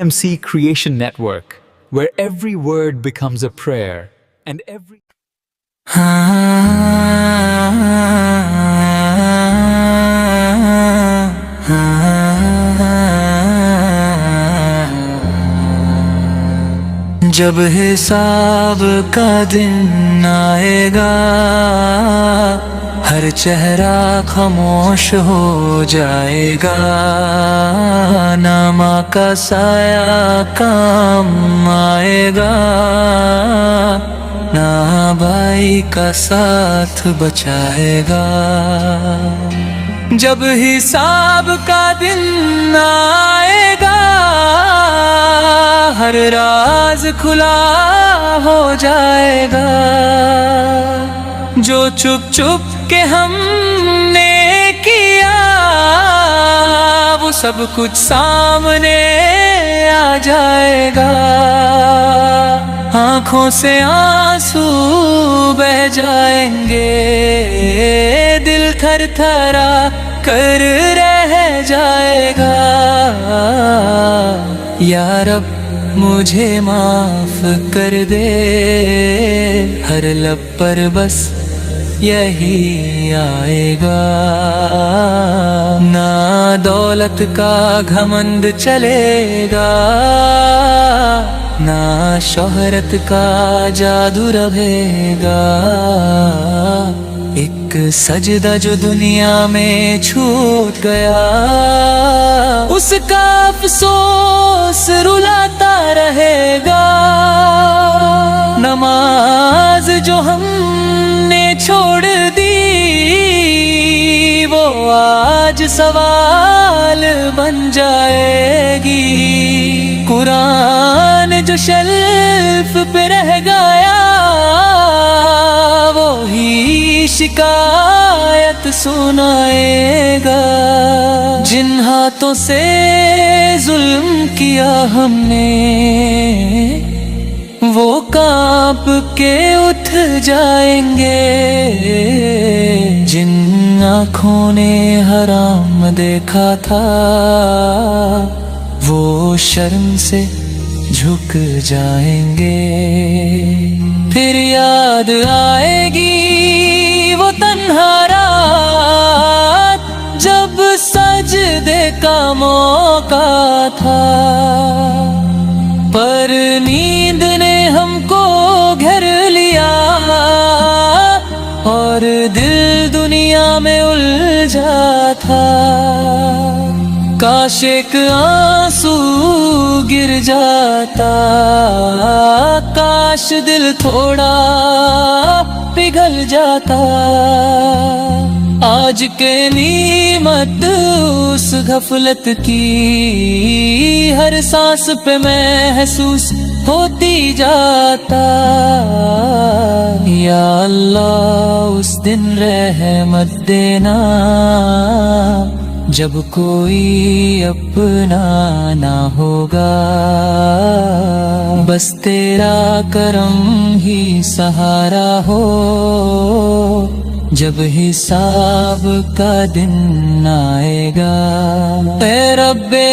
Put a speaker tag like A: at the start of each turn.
A: MC Creation Network, where every word becomes a prayer and every
B: जब हिसाब का दिन आएगा, हर चेहरा खामोश हो जाएगा। ना माँ का साया काम आएगा, ना भाई का साथ बचाएगा। जब हिसाब का दिन आएगा, हर राज खुला हो जाएगा। जो चुप चुप के हमने किया, वो सब कुछ सामने आ जाएगा। आँखों से आंसू बह जाएंगे, दिल थरथरा कर रह जाएगा। या रब मुझे माफ कर दे, हर लब पर बस यही आएगा। ना दौलत का घमंड चलेगा, ना शोहरत का जादू रहेगा। एक सजदा जो दुनिया में छूट गया, उसका अफसोस रुलाता रहेगा। नमाज जो हमने छोड़ दी, वो आज सवाल बन जाएगी। कुरान जो शेल्फ पे रह गया, वो ही शिकायत सुनाएगा। जिन हाथों से जुल्म किया हमने, वो कांप के उठ जाएंगे। जिन आँखों ने हराम देखा था, वो शर्म से झुक जाएंगे। फिर याद आएगी वो तन्हा रात, जब सजदे का मौका था। पर नींद ने हमको घेर लिया, और दिल दुनिया में उलझा था। काश एक आंसू गिर जाता, काश दिल थोड़ा पिघल जाता। आज के नीमत उस गफलत की, हर सांस पे महसूस होती जाता। या अल्लाह उस दिन रहमत देना, जब कोई अपना ना होगा। बस तेरा करम ही सहारा हो, जब हिसाब का दिन आएगा। ऐ रब्बे